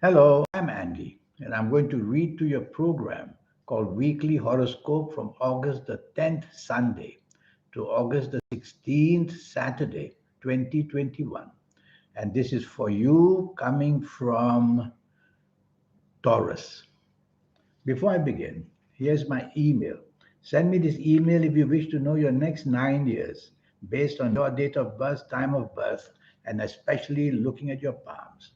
Hello, I'm Andy, and I'm going to read to your program called Weekly Horoscope from August the 10th Sunday to August the 16th Saturday, 2021. And this is for you coming from Taurus. Before I begin, here's my email. Send me this email if you wish to know your next 9 years based on your date of birth, time of birth, and especially looking at your palms.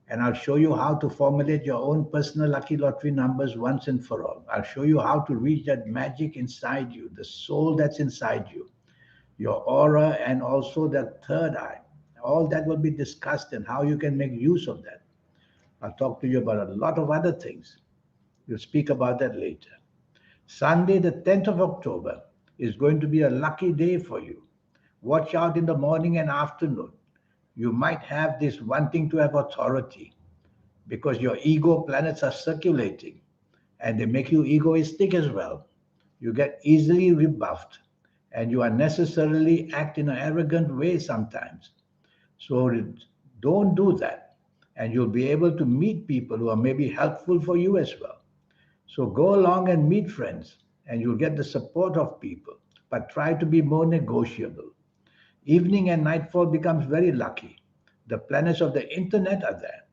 And I'll show you how to formulate your own personal lucky lottery numbers once and for all. I'll show you how to reach that magic inside you, the soul that's inside you, your aura, and also that third eye. All that will be discussed and how you can make use of that. I'll talk to you about a lot of other things. We'll speak about that later. Sunday, the 10th of October, is going to be a lucky day for you. Watch out in the morning and afternoon. You might have this wanting to have authority because your ego planets are circulating and they make you egoistic as well. You get easily rebuffed and you unnecessarily act in an arrogant way sometimes. So don't do that. And you'll be able to meet people who are maybe helpful for you as well. So go along and meet friends and you'll get the support of people. But try to be more negotiable. Evening and nightfall becomes very lucky. The planets of the internet are there.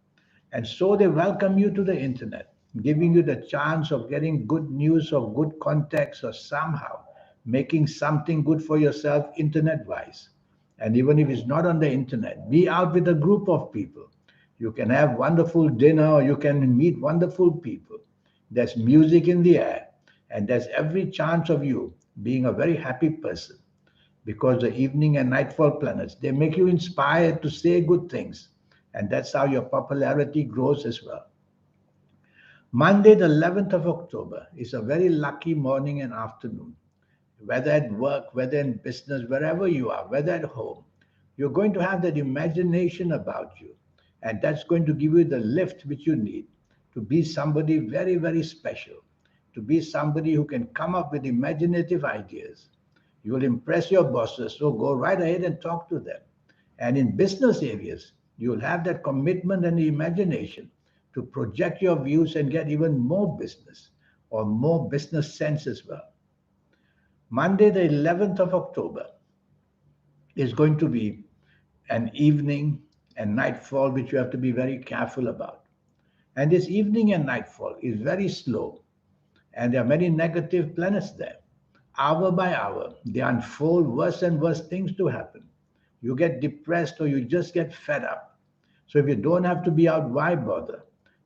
And so they welcome you to the internet, giving you the chance of getting good news or good context or somehow making something good for yourself internet wise. And even if it's not on the internet, be out with a group of people. You can have wonderful dinner or you can meet wonderful people. There's music in the air, and there's every chance of you being a very happy person because the evening and nightfall planets they make you inspired to say good things, and that's how your popularity grows as well. Monday the 11th of October is a very lucky morning and afternoon, whether at work, whether in business, wherever you are, whether at home. You're going to have that imagination about you, and that's going to give you the lift which you need to be somebody very, very special, to be somebody who can come up with imaginative ideas. You will impress your bosses, so go right ahead and talk to them. And in business areas, you will have that commitment and imagination to project your views and get even more business or more business sense as well. Monday, the 11th of October, is going to be an evening and nightfall which you have to be very careful about. And this evening and nightfall is very slow, and there are many negative planets there. Hour by hour, they unfold worse and worse things to happen. You get depressed or you just get fed up. So if you don't have to be out, why bother?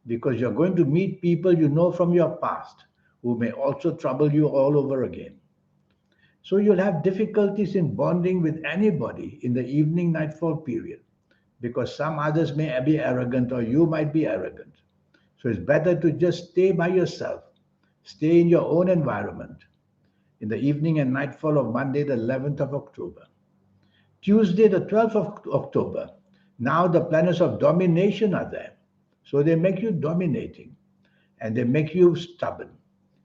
Because you're going to meet people you know from your past who may also trouble you all over again. So you'll have difficulties in bonding with anybody in the evening nightfall period because some others may be arrogant or you might be arrogant. So it's better to just stay by yourself, stay in your own environment in the evening and nightfall of Monday, the 11th of October. Tuesday, the 12th of October, now the planets of domination are there. So they make you dominating and they make you stubborn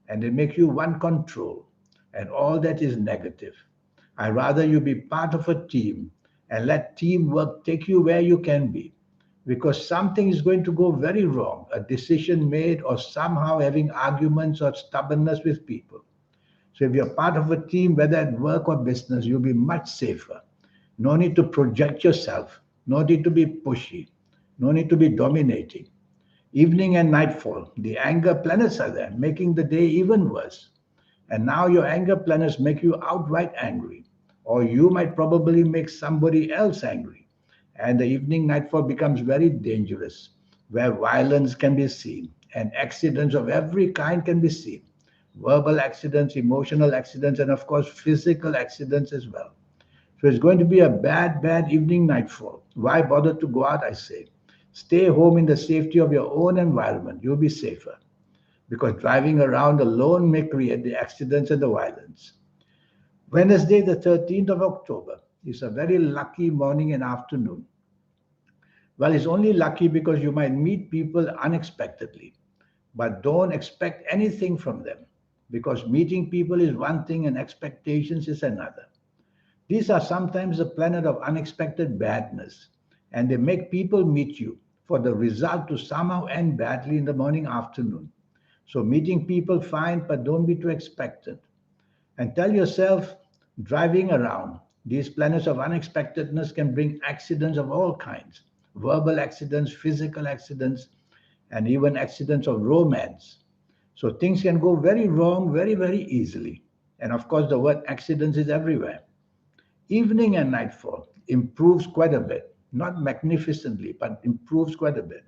and they make you want control, and all that is negative. I rather you be part of a team and let teamwork take you where you can be because something is going to go very wrong, a decision made, or somehow having arguments or stubbornness with people. So if you're part of a team, whether at work or business, you'll be much safer. No need to project yourself, no need to be pushy, no need to be dominating. Evening and nightfall, the anger planets are there, making the day even worse. And now your anger planets make you outright angry, or you might probably make somebody else angry. And the evening nightfall becomes very dangerous, where violence can be seen and accidents of every kind can be seen, verbal accidents, emotional accidents, and of course, physical accidents as well. So it's going to be a bad, bad evening nightfall. Why bother to go out, I say? Stay home in the safety of your own environment. You'll be safer because driving around alone may create the accidents and the violence. Wednesday, the 13th of October, is a very lucky morning and afternoon. Well, it's only lucky because you might meet people unexpectedly, but don't expect anything from them because meeting people is one thing and expectations is another. These are sometimes a planet of unexpected badness, and they make people meet you for the result to somehow end badly in the morning afternoon. So meeting people fine, but don't be too expectant. And tell yourself, driving around, these planets of unexpectedness can bring accidents of all kinds: verbal accidents, physical accidents, and even accidents of romance. So things can go very wrong very, very easily. And of course, the word accidents is everywhere. Evening and nightfall improves quite a bit, not magnificently, but improves quite a bit.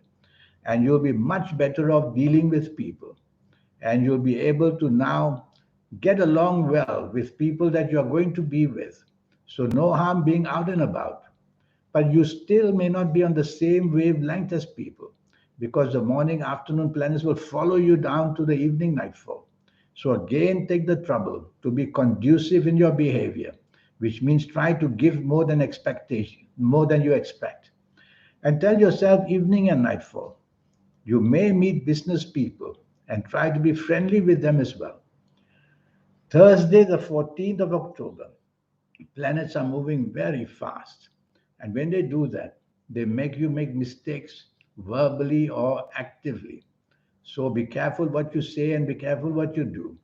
And you'll be much better off dealing with people. And you'll be able to now get along well with people that you're going to be with. So, no harm being out and about. But you still may not be on the same wavelength as people because the morning afternoon planets will follow you down to the evening nightfall. So, again, take the trouble to be conducive in your behavior, which means try to give more than expectation, more than you expect. And tell yourself evening and nightfall. You may meet business people and try to be friendly with them as well. Thursday, the 14th of October, planets are moving very fast. And when they do that, they make you make mistakes verbally or actively. So be careful what you say and be careful what you do.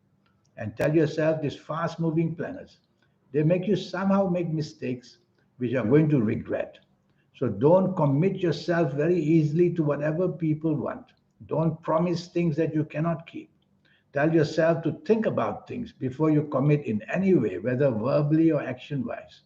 And tell yourself these fast moving planets, they make you somehow make mistakes which you are going to regret. So don't commit yourself very easily to whatever people want. Don't promise things that you cannot keep. Tell yourself to think about things before you commit in any way, whether verbally or action wise.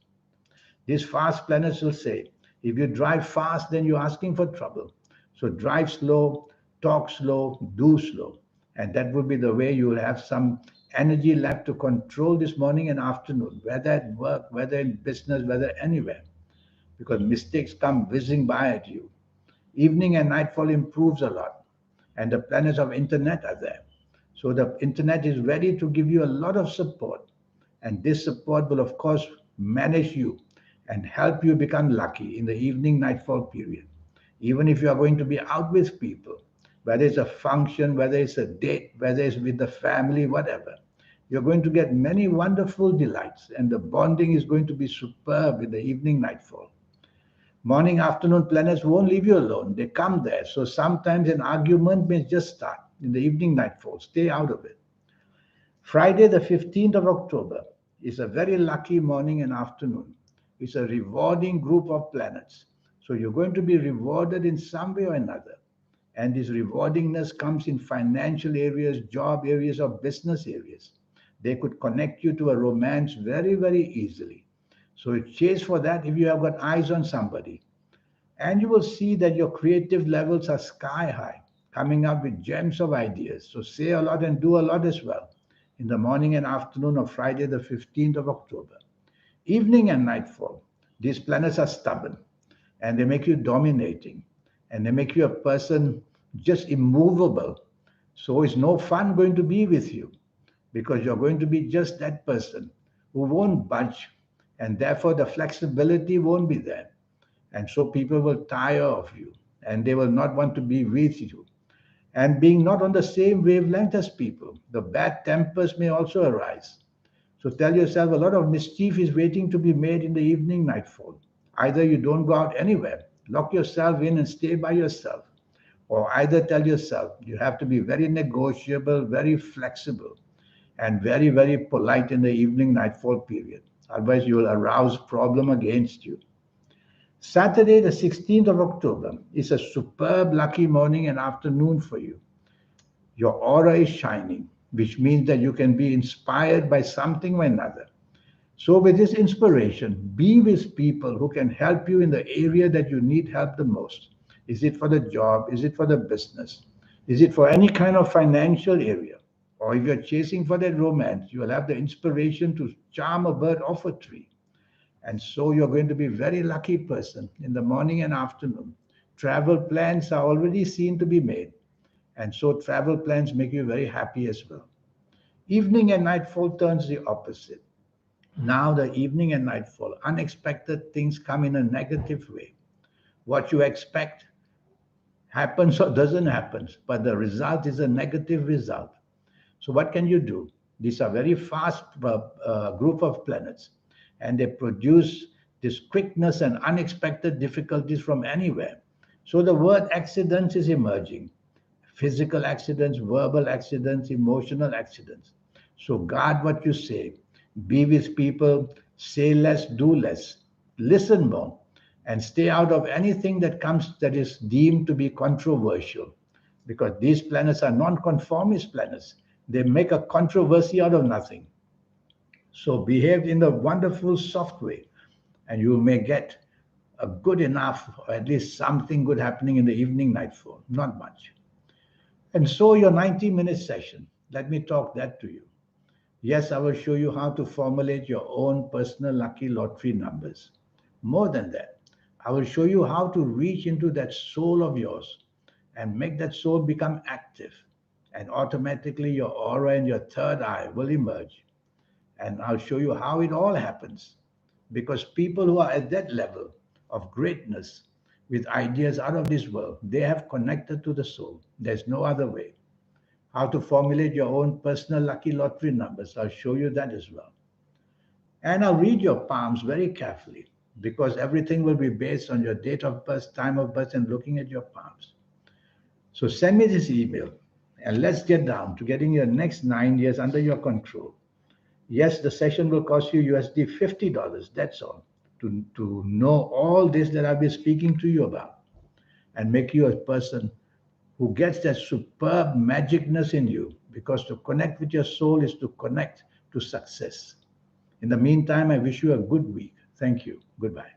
These fast planets will say, if you drive fast, then you're asking for trouble. So drive slow, talk slow, do slow. And that will be the way you will have some energy left to control this morning and afternoon, whether at work, whether in business, whether anywhere, because mistakes come whizzing by at you. Evening and nightfall improves a lot, and the planets of internet are there. So the internet is ready to give you a lot of support, and this support will, of course, manage you and help you become lucky in the evening nightfall period. Even if you are going to be out with people, whether it's a function, whether it's a date, whether it's with the family, whatever, you're going to get many wonderful delights, and the bonding is going to be superb in the evening nightfall. Morning, afternoon planets won't leave you alone. They come there. So sometimes an argument may just start in the evening nightfall. Stay out of it. Friday, the 15th of October, is a very lucky morning and afternoon. It's a rewarding group of planets. So you're going to be rewarded in some way or another. And this rewardingness comes in financial areas, job areas, or business areas. They could connect you to a romance very, very easily. So chase for that if you have got eyes on somebody. And you will see that your creative levels are sky high, coming up with gems of ideas. So say a lot and do a lot as well in the morning and afternoon of Friday, the 15th of October. Evening and nightfall, these planets are stubborn and they make you dominating and they make you a person just immovable. So it's no fun going to be with you because you're going to be just that person who won't budge, and therefore the flexibility won't be there. And so people will tire of you and they will not want to be with you. And being not on the same wavelength as people, the bad tempers may also arise. So tell yourself a lot of mischief is waiting to be made in the evening nightfall. Either you don't go out anywhere, lock yourself in and stay by yourself, or either tell yourself you have to be very negotiable, very flexible, and very, very polite in the evening nightfall period. Otherwise, you will arouse problem against you. Saturday, the 16th of October, is a superb lucky morning and afternoon for you. Your aura is shining, which means that you can be inspired by something or another. So, with this inspiration, be with people who can help you in the area that you need help the most. Is it for the job? Is it for the business? Is it for any kind of financial area? Or if you're chasing for that romance, you will have the inspiration to charm a bird off a tree. And so you're going to be a very lucky person in the morning and afternoon. Travel plans are already seen to be made. And so travel plans make you very happy as well. Evening and nightfall turns the opposite. Now the evening and nightfall, unexpected things come in a negative way. What you expect happens or doesn't happen, but the result is a negative result. So what can you do? These are very fast group of planets, and they produce this quickness and unexpected difficulties from anywhere. So the word accidents is emerging. Physical accidents, verbal accidents, emotional accidents. So guard what you say. Be with people, say less, do less, listen more, and stay out of anything that comes that is deemed to be controversial. Because these planets are non-conformist planets. They make a controversy out of nothing. So behave in a wonderful, soft way, and you may get a good enough, or at least something good happening in the evening nightfall. Not much. And so your 90-minute session, let me talk that to you. Yes, I will show you how to formulate your own personal lucky lottery numbers. More than that, I will show you how to reach into that soul of yours and make that soul become active. And automatically your aura and your third eye will emerge. And I'll show you how it all happens. Because people who are at that level of greatness with ideas out of this world, they have connected to the soul. There's no other way. How to formulate your own personal lucky lottery numbers. I'll show you that as well. And I'll read your palms very carefully because everything will be based on your date of birth, time of birth, and looking at your palms. So send me this email and let's get down to getting your next 9 years under your control. Yes, the session will cost you USD $50. That's all. To know all this that I've been speaking to you about and make you a person who gets that superb magicness in you, because to connect with your soul is to connect to success. In the meantime, I wish you a good week. Thank you. Goodbye.